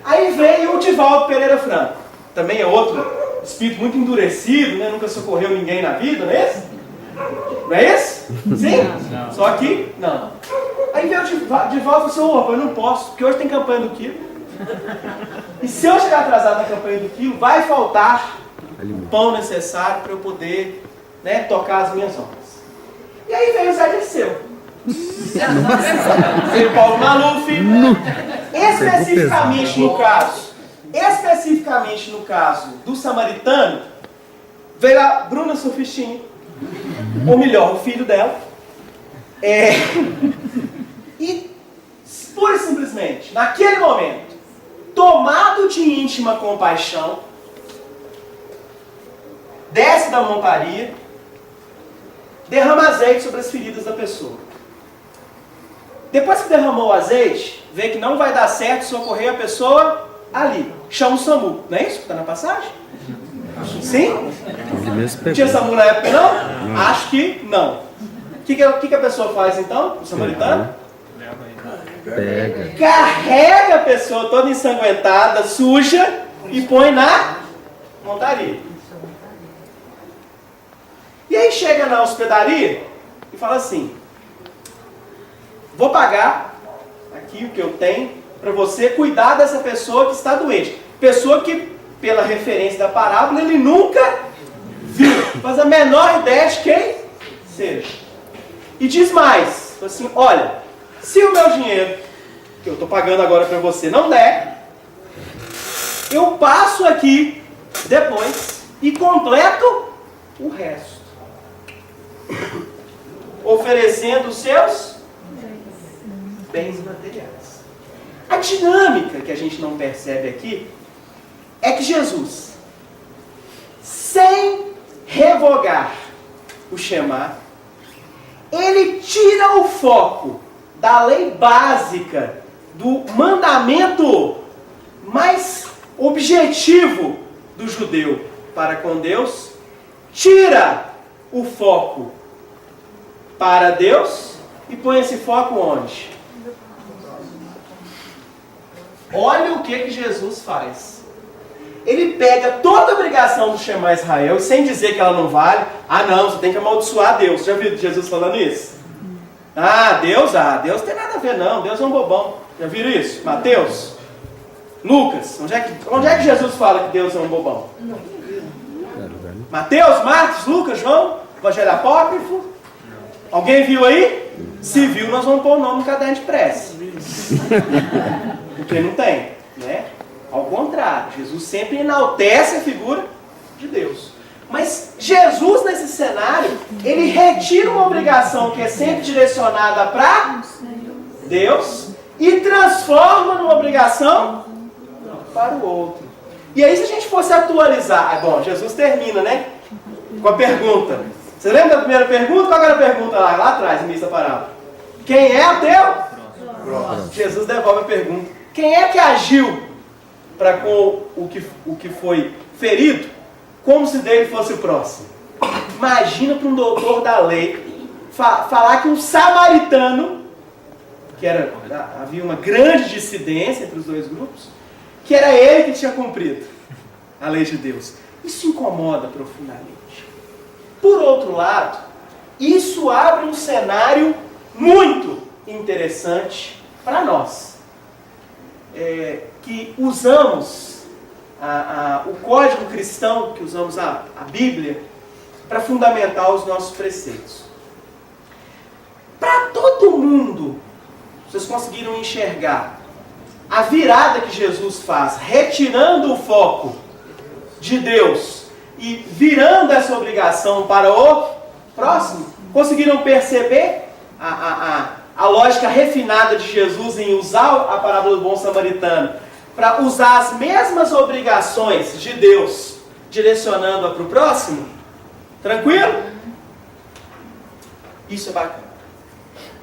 Aí veio o Divaldo Pereira Franco. Também é outro espírito muito endurecido, né? Nunca socorreu ninguém na vida, não é esse? Não é esse? Sim? Não. Só aqui? Não. Aí veio o Divaldo e falou assim, eu não posso, porque hoje tem campanha do quilo. E se eu chegar atrasado na campanha do quilo, vai faltar o pão necessário para eu poder, né, tocar as minhas obras. E aí veio o Zé Dirceu. Veio o Paulo Maluf. Especificamente no caso do samaritano, veio a Bruna Surfistinha. Ou melhor, o filho dela. E, pura e simplesmente, naquele momento, tomado de íntima compaixão, desce da montaria, derrama azeite sobre as feridas da pessoa. Depois que derramou o azeite, vê que não vai dar certo socorrer a pessoa ali. Chama o SAMU. Não é isso que está na passagem? Sim? Não tinha SAMU na época, não? Acho que não. O que a pessoa faz então, o samaritano? Carrega a pessoa toda ensanguentada, suja, e põe na montaria. E aí chega na hospedaria e fala assim, vou pagar aqui o que eu tenho, para você cuidar dessa pessoa que está doente. Pessoa que, pela referência da parábola, ele nunca viu. Faz a menor ideia de quem seja. E diz mais, assim, olha, se o meu dinheiro, que eu estou pagando agora para você, não der, eu passo aqui depois e completo o resto. Oferecendo os seus bens materiais. A dinâmica que a gente não percebe aqui é que Jesus, sem revogar o Shema, ele tira o foco da lei básica, do mandamento mais objetivo do judeu para com Deus, tira o foco para Deus e põe esse foco onde? Olha o que Jesus faz. Ele pega toda a obrigação do Shema Israel e sem dizer que ela não vale, não, você tem que amaldiçoar Deus. Já viu Jesus falando isso? Deus tem nada a ver não, Deus é um bobão. Já viram isso? Mateus? Lucas? Onde é que Jesus fala que Deus é um bobão? Mateus, Marcos, Lucas, João? Evangelho Apócrifo? Alguém viu aí? Se viu, nós vamos pôr o nome no caderno de prece. Porque não tem, né? Ao contrário, Jesus sempre enaltece a figura de Deus. Mas Jesus, nesse cenário, ele retira uma obrigação que é sempre direcionada para Deus e transforma numa obrigação para o outro. E aí, se a gente fosse atualizar, bom, Jesus termina, né? Com a pergunta. Você lembra da primeira pergunta? Qual era a pergunta lá atrás, no início da parábola? Quem é o teu? Jesus devolve a pergunta. Quem é que agiu para com o que foi ferido, como se dele fosse o próximo? Imagina para um doutor da lei falar que um samaritano, havia uma grande dissidência entre os dois grupos, que era ele que tinha cumprido a lei de Deus. Isso incomoda profundamente. Por outro lado, isso abre um cenário muito interessante para nós, que usamos o código cristão, que usamos a Bíblia, para fundamentar os nossos preceitos. Para todo mundo, vocês conseguiram enxergar a virada que Jesus faz, retirando o foco de Deus e virando essa obrigação para o próximo? Conseguiram perceber a lógica refinada de Jesus em usar a parábola do bom samaritano para usar as mesmas obrigações de Deus, direcionando-a para o próximo? Tranquilo? Isso é bacana.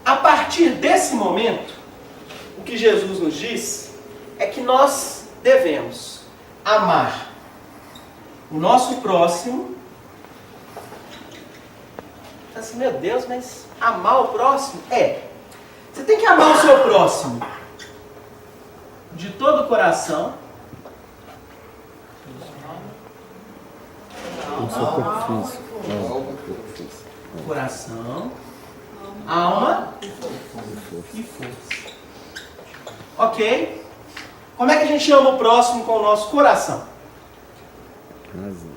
A partir desse momento, o que Jesus nos diz é que nós devemos amar o nosso próximo. Assim, meu Deus, mas amar o próximo? Você tem que amar o seu próximo de todo o coração, coração, alma e força. Ok? Como é que a gente ama o próximo com o nosso coração?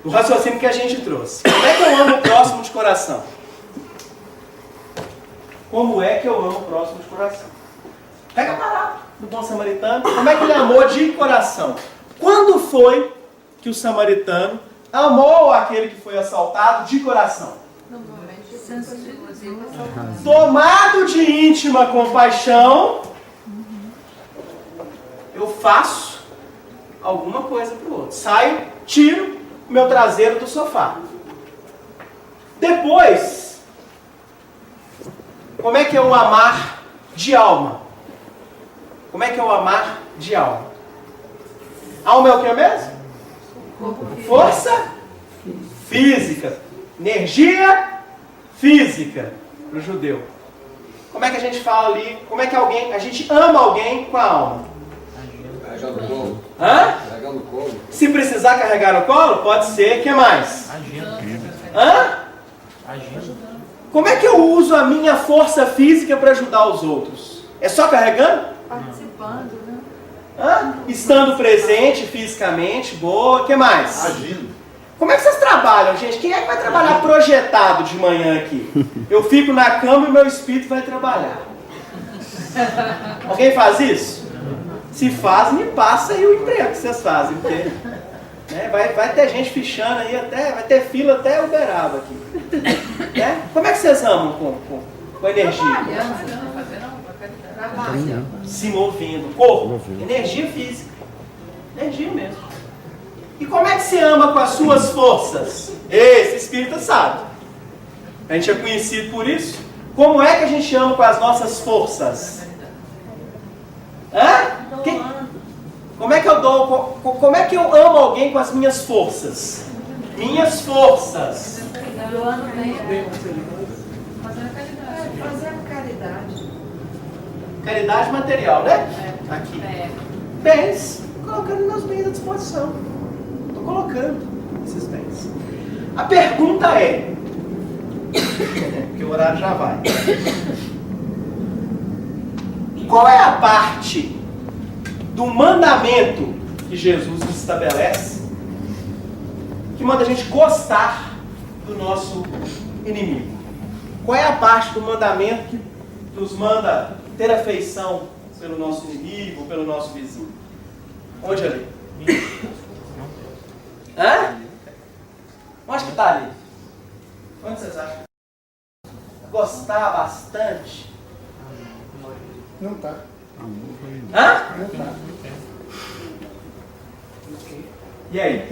O raciocínio que a gente trouxe. Como é que eu amo o próximo de coração? Como é que eu amo o próximo de coração? Pega a parábola do bom samaritano. Como é que ele amou de coração? Quando foi que o samaritano amou aquele que foi assaltado de coração? Tomado de íntima compaixão, eu faço alguma coisa para o outro. Saio, tiro o meu traseiro do sofá. Depois, como é que é o amar de alma? Como é que é o amar de alma? Alma é o que mesmo? Força física. Energia física para o judeu. Como é que a gente fala ali? Como é que a gente ama alguém com a alma? Carregar no colo. Hã? Carregar no colo. Se precisar carregar no colo, pode ser. O que mais? Hã? Como é que eu uso a minha força física para ajudar os outros? É só carregando? Participando, né? Estando presente fisicamente, boa. O que mais? Agindo. Como é que vocês trabalham, gente? Quem é que vai trabalhar projetado de manhã aqui? Eu fico na cama e meu espírito vai trabalhar. Alguém faz isso? Se faz, me passa aí o emprego que vocês fazem. Porque, né, vai ter gente fichando aí, vai ter fila até Uberaba aqui. Né? Como é que vocês amam com energia? Se movendo. Corpo, energia física. Energia mesmo. E como é que se ama com as suas forças? Esse espírito sabe. A gente é conhecido por isso. Como é que a gente ama com as nossas forças? Como é que eu dou? Como é que eu amo alguém com as minhas forças? Minhas forças. Fazendo caridade. Caridade material, né? Aqui. Bens. Colocando meus bens à disposição. Estou colocando esses bens. A pergunta é, porque o horário já vai, qual é a parte do mandamento que Jesus nos estabelece que manda a gente gostar do nosso inimigo? Qual é a parte do mandamento que nos manda ter afeição pelo nosso inimigo, pelo nosso vizinho? Onde ali? Onde que está ali? Onde vocês acham? Gostar bastante? Não tá. Não tá. E aí?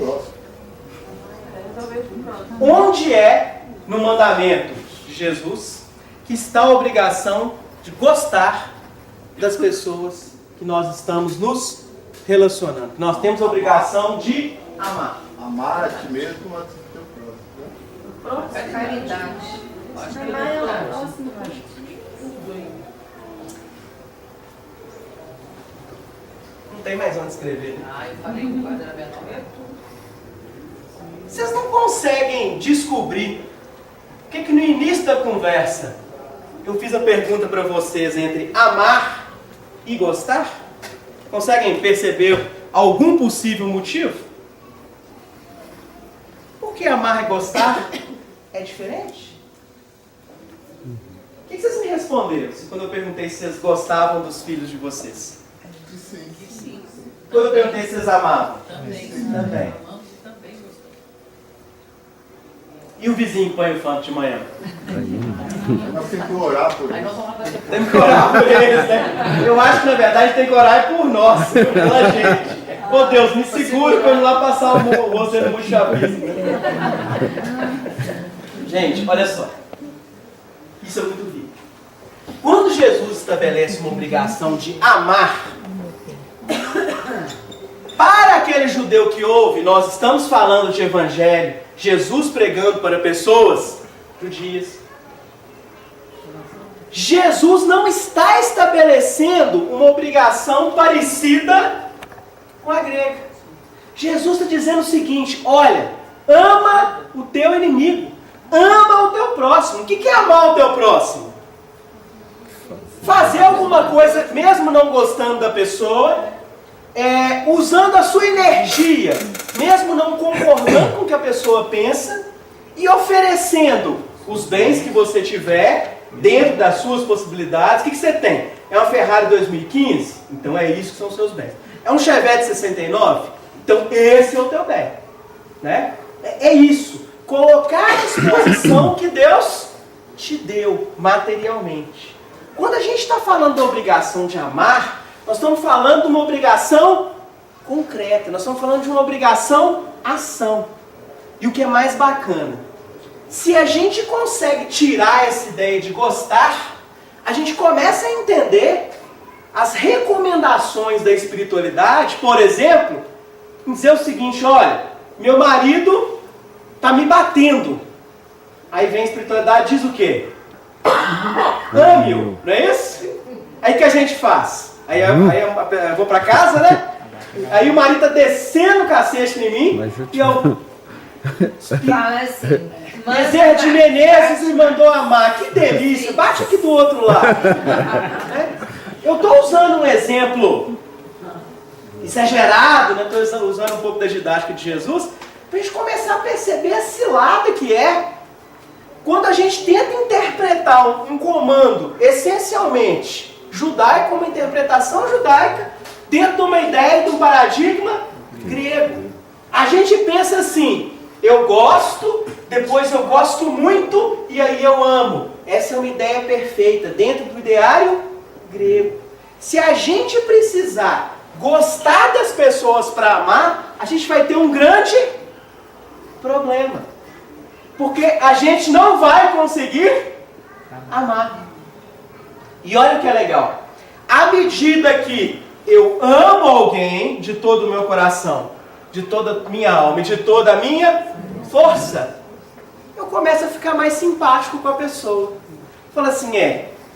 Onde é no mandamento de Jesus que está a obrigação de gostar das pessoas que nós estamos nos relacionando? Nós temos a obrigação de amar. Amar a ti mesmo como a ti teu próximo. É caridade. Amar é o próximo. Não tem mais onde escrever. Eu falei que o quadramento é tudo. Vocês não conseguem descobrir o que no início da conversa eu fiz a pergunta para vocês entre amar e gostar? Conseguem perceber algum possível motivo? Porque amar e gostar é diferente? O que vocês me responderam quando eu perguntei se vocês gostavam dos filhos de vocês? Sim. Quando eu perguntei se vocês amavam? Também. Também. Também gostou. E o vizinho que põe o funk de manhã? Nós temos que orar por Aí nós isso. vamos fazer. Temos que orar por eles, né? Eu acho que na verdade tem que orar por nós, pela gente. Ô Deus, me segura para eu ir lá passar o rosto no chapisco. Gente, olha só. Isso é muito rico. Quando Jesus estabelece uma obrigação de amar, para aquele judeu que ouve, nós estamos falando de evangelho, Jesus pregando para pessoas judias. Jesus não está estabelecendo uma obrigação parecida com a grega. Jesus está dizendo o seguinte: olha, ama o teu inimigo, ama o teu próximo. O que é amar o teu próximo? Fazer alguma coisa, mesmo não gostando da pessoa, usando a sua energia, mesmo não concordando com o que a pessoa pensa, e oferecendo os bens que você tiver, dentro das suas possibilidades. O que você tem? É uma Ferrari 2015? Então é isso que são os seus bens. É um Chevette 69? Então esse é o teu bem. Né? É isso. Colocar à disposição que Deus te deu materialmente. Quando a gente está falando da obrigação de amar, nós estamos falando de uma obrigação concreta. Nós estamos falando de uma obrigação ação. E o que é mais bacana, se a gente consegue tirar essa ideia de gostar, a gente começa a entender as recomendações da espiritualidade. Por exemplo, dizer o seguinte: olha, meu marido está me batendo. Aí vem a espiritualidade e diz o quê? Ame-o, não é isso? Aí o que a gente faz? Aí eu vou para casa, né? Aí o marido está descendo o cacete em mim e eu... Fala assim. Bezerra de Menezes me mandou amar. Que delícia! Bate aqui do outro lado. Eu estou usando um exemplo exagerado, né? Estou usando um pouco da didática de Jesus, para a gente começar a perceber a cilada que é quando a gente tenta interpretar um comando essencialmente judaico, uma interpretação judaica, dentro de uma ideia, de um paradigma grego. A gente pensa assim, eu gosto, depois eu gosto muito e aí eu amo. Essa é uma ideia perfeita, dentro do ideário grego. Se a gente precisar gostar das pessoas para amar, a gente vai ter um grande problema. Porque a gente não vai conseguir amar. E olha o que é legal. À medida que eu amo alguém de todo o meu coração, de toda a minha alma e de toda a minha força, eu começo a ficar mais simpático com a pessoa. Fala assim,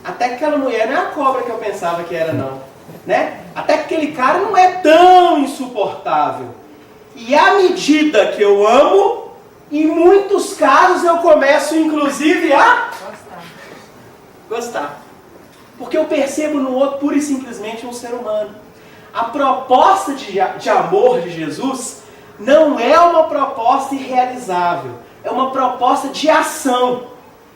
até que aquela mulher não é a cobra que eu pensava que era não. Né? Até que aquele cara não é tão insuportável. E à medida que eu amo, em muitos casos eu começo inclusive a gostar. Porque eu percebo no outro pura e simplesmente um ser humano. A proposta de amor de Jesus não é uma proposta irrealizável. É uma proposta de ação.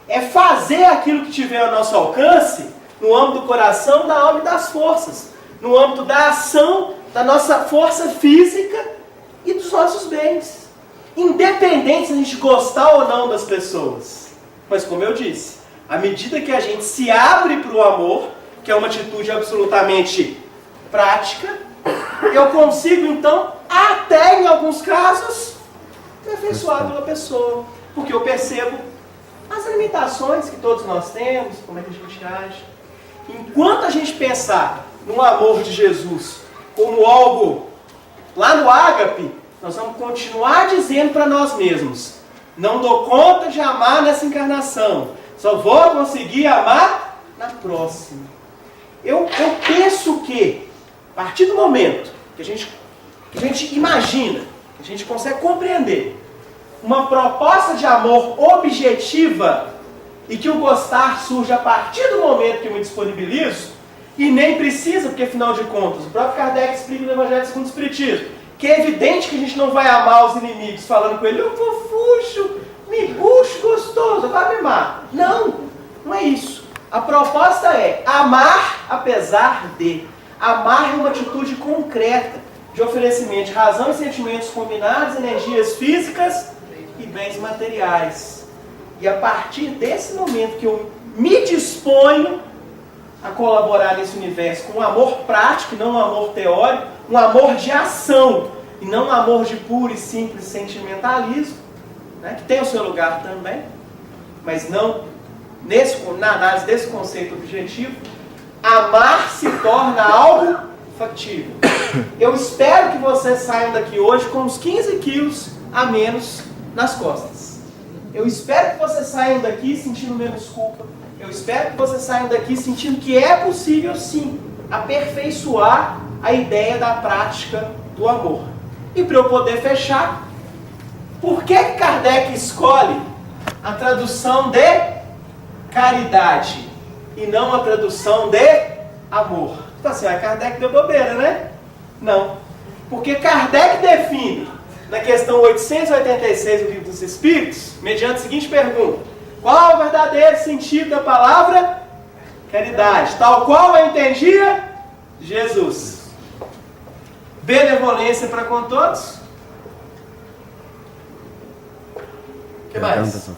É fazer aquilo que tiver ao nosso alcance no âmbito do coração, da alma e das forças. No âmbito da ação, da nossa força física e dos nossos bens. Independente se a gente gostar ou não das pessoas. Mas como eu disse, à medida que a gente se abre para o amor, que é uma atitude absolutamente prática, eu consigo então, até em alguns casos, me afeiçoar pela pessoa. Porque eu percebo as limitações que todos nós temos, como é que a gente age. Enquanto a gente pensar no amor de Jesus como algo lá no ágape, nós vamos continuar dizendo para nós mesmos, não dou conta de amar nessa encarnação, só vou conseguir amar na próxima. Eu penso que, a partir do momento que a gente imagina, que a gente consegue compreender uma proposta de amor objetiva e que o gostar surge a partir do momento que eu me disponibilizo, e nem precisa, porque afinal de contas, o próprio Kardec explica no Evangelho segundo o Espiritismo, que é evidente que a gente não vai amar os inimigos falando com ele, eu fofucho, me puxo gostoso, vai me amar. Não é isso. A proposta é amar apesar de. Amar é uma atitude concreta de oferecimento de razão e sentimentos combinados, energias físicas e bens materiais. E a partir desse momento que eu me disponho a colaborar nesse universo com um amor prático, e não um amor teórico, um amor de ação, e não um amor de puro e simples sentimentalismo, né, que tem o seu lugar também, mas não na análise desse conceito objetivo, amar se torna algo factível. Eu espero que vocês saiam daqui hoje com uns 15 quilos a menos nas costas. Eu espero que vocês saiam daqui sentindo menos culpa. Eu espero que vocês saiam daqui sentindo que é possível sim aperfeiçoar a ideia da prática do amor. E para eu poder fechar, por que Kardec escolhe a tradução de caridade e não a tradução de amor? Então assim, Kardec deu bobeira, né? Não. Porque Kardec define na questão 886 do Livro dos Espíritos, mediante a seguinte pergunta: qual é o verdadeiro sentido da palavra caridade? Tal qual eu entendia Jesus. Benevolência para com todos. O que mais?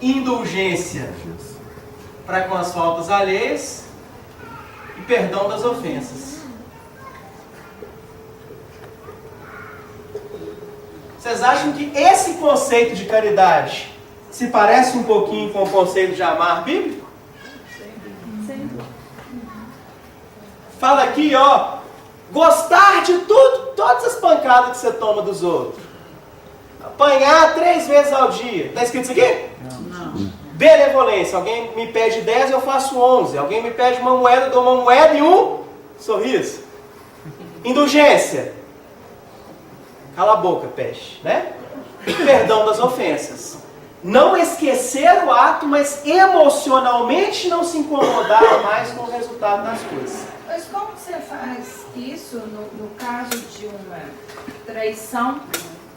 Indulgência para com as faltas alheias e perdão das ofensas. Vocês acham que esse conceito de caridade se parece um pouquinho com o conceito de amar bíblico? Sim. Fala aqui, ó, gostar de tudo, todas as pancadas que você toma dos outros. Apanhar 3 vezes ao dia. Está escrito isso aqui? Não. Benevolência. Alguém me pede 10, eu faço 11. Alguém me pede uma moeda, eu dou uma moeda e um sorriso. Indulgência. Cala a boca, peixe, né? Perdão das ofensas. Não esquecer o ato, mas emocionalmente não se incomodar mais com o resultado das coisas. Mas como você faz isso no caso de uma traição,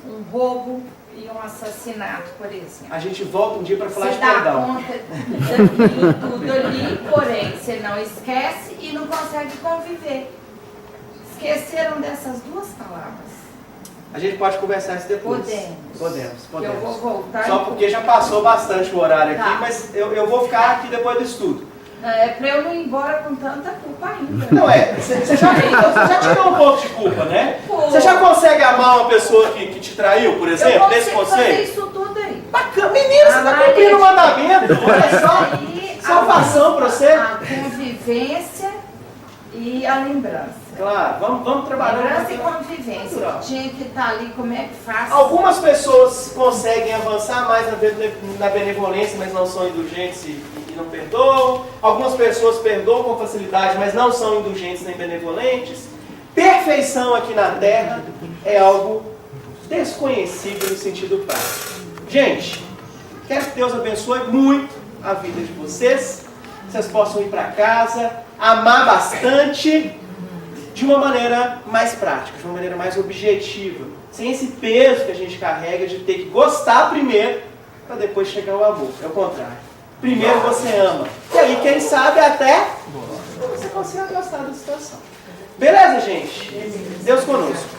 um roubo e um assassinato, por exemplo? A gente volta um dia para falar Você de dá perdão. conta tudo ali, porém você não esquece e não consegue conviver. Esqueceram dessas duas palavras? A gente pode conversar isso depois. Podemos. Podemos. Eu vou voltar. Só porque já passou bastante o horário aqui, Tá. mas eu vou ficar aqui depois do estudo. É para eu não ir embora com tanta culpa ainda. Não é, você já tirou um pouco de culpa, né? Pô. Você já consegue amar uma pessoa que te traiu, por exemplo, desse Eu consigo fazer conceito? isso tudo aí. Bacana, menina, você tá Amar cumprindo o ele. mandamento, olha só. Aí, Salvação para você. A convivência e a lembrança. Claro, vamos trabalhar. Lembrança e convivência. Natural. Tinha que estar ali, como é que faz? Algumas pessoas conseguem avançar mais na benevolência, mas não são indulgentes e não perdoam. Algumas pessoas perdoam com facilidade, mas não são indulgentes nem benevolentes. Perfeição aqui na Terra é algo desconhecido no sentido prático. Gente, quero que Deus abençoe muito a vida de vocês. Vocês possam ir para casa, amar bastante, de uma maneira mais prática, de uma maneira mais objetiva, sem esse peso que a gente carrega de ter que gostar primeiro para depois chegar ao amor. É o contrário. Primeiro você ama. E aí, quem sabe, até você consiga gostar da situação. Beleza, gente? Deus conosco.